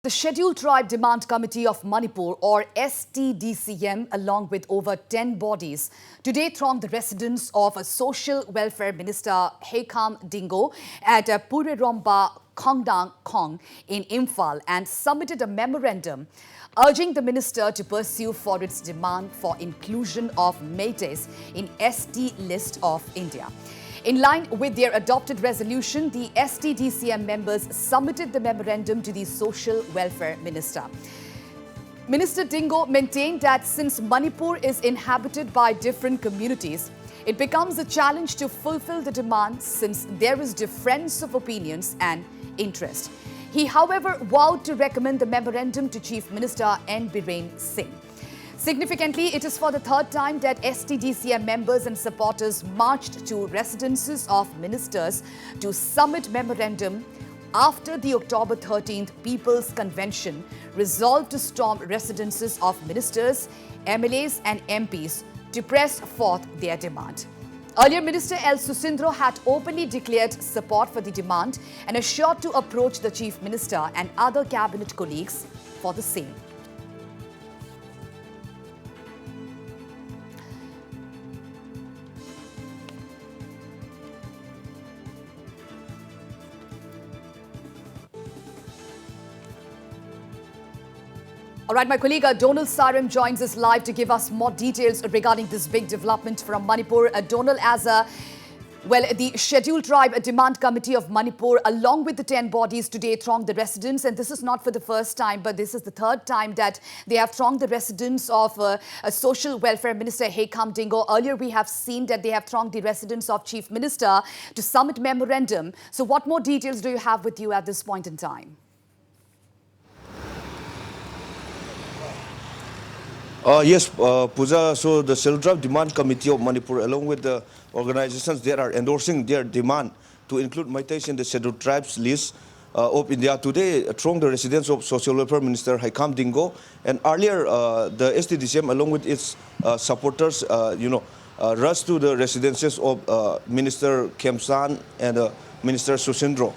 The Scheduled Tribe Demand Committee of Manipur, or STDCM, along with over 10 bodies, today thronged the residence of Social Welfare Minister Heikham Dingo at Pureiromba Khongnang-khong in Imphal and submitted a memorandum urging the minister to pursue for its demand for inclusion of Meiteis in ST list of India. In line with their adopted resolution, the STDCM members submitted the memorandum to the Social Welfare Minister. Minister Dingo maintained that since Manipur is inhabited by different communities, it becomes a challenge to fulfill the demand since there is difference of opinions and interest. He, however, vowed to recommend the memorandum to Chief Minister N. Biren Singh. Significantly, it is for the third time that STDCM members and supporters marched to residences of ministers to submit memorandum after the October 13th People's Convention resolved to storm residences of ministers, MLAs and MPs to press forth their demand. Earlier, Minister L. Susindro had openly declared support for the demand and assured to approach the Chief Minister and other cabinet colleagues for the same. All right, my colleague Donald Sarem joins us live to give us more details regarding this big development from Manipur. Donald, the Scheduled Tribe Demand Committee of Manipur, along with the 10 bodies today, thronged the residence. And this is not for the first time, but this is the third time that they have thronged the residence of Social Welfare Minister Heikham Dingo. Earlier, we have seen that they have thronged the residence of Chief Minister to submit memorandum. So what more details do you have with you at this point in time? Yes, Pooja, so the Scheduled Tribe Demand Committee of Manipur, along with the organizations that are endorsing their demand to include Meiteis in the Scheduled Tribes list of India, today thronged the residence of Social Welfare Minister Heikham Dingo. And earlier, the STDCM, along with its supporters, rushed to the residences of Minister Khemsan and Minister Susindro.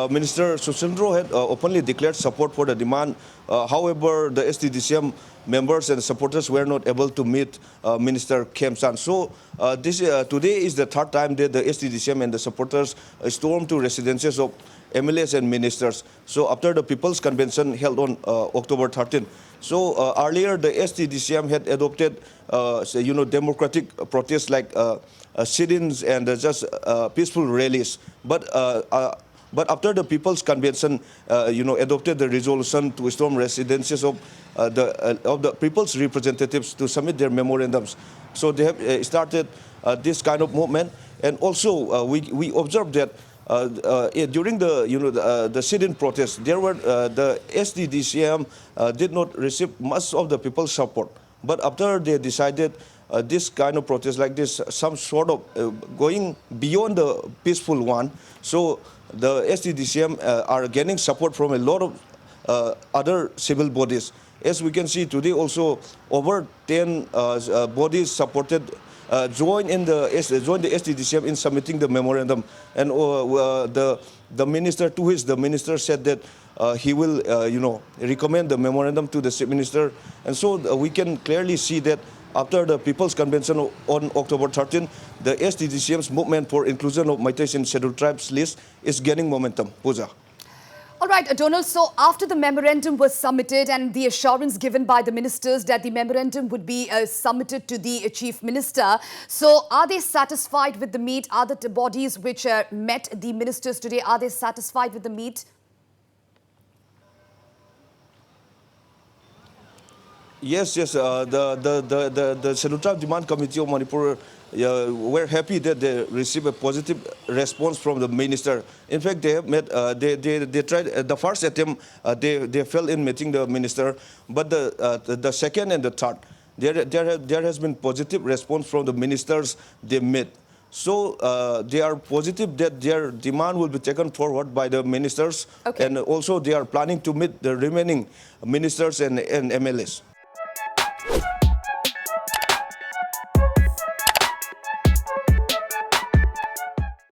Minister Susindro had openly declared support for the demand. However, the STDCM members and supporters were not able to meet Minister Khemsan. So today is the third time that the STDCM and the supporters stormed to residences of MLAs and ministers. So after the People's Convention held on October 13. So earlier the STDCM had adopted democratic protests like sit-ins and just peaceful rallies. But after the People's Convention, adopted the resolution to storm residences of the people's representatives to submit their memorandums. So they have started this kind of movement, and also we observed that during the sit-in protest, there were the STDCM did not receive much of the people's support. But after they decided this kind of protest like this, some sort of going beyond the peaceful one, so the STDCM are gaining support from a lot of other civil bodies. As we can see today, also over 10 bodies supported joined the STDCM in submitting the memorandum, and the minister, to which the minister said that he will recommend the memorandum to the Chief Minister. And so we can clearly see that after the People's Convention on October 13, the STDCM's movement for inclusion of Meiteis in Scheduled Tribes list is gaining momentum. Pooja. All right, Donald, so after the memorandum was submitted and the assurance given by the ministers that the memorandum would be submitted to the Chief Minister, so are they satisfied with the meet? Are the bodies which met the ministers today, are they satisfied with the meet? Yes. The Scheduled Tribe Demand Committee of Manipur were happy that they received a positive response from the minister. In fact, they have met. They tried the first attempt. They failed in meeting the minister, but the second and the third, there has been positive response from the ministers they met. So they are positive that their demand will be taken forward by the ministers, and also they are planning to meet the remaining ministers and MLAs.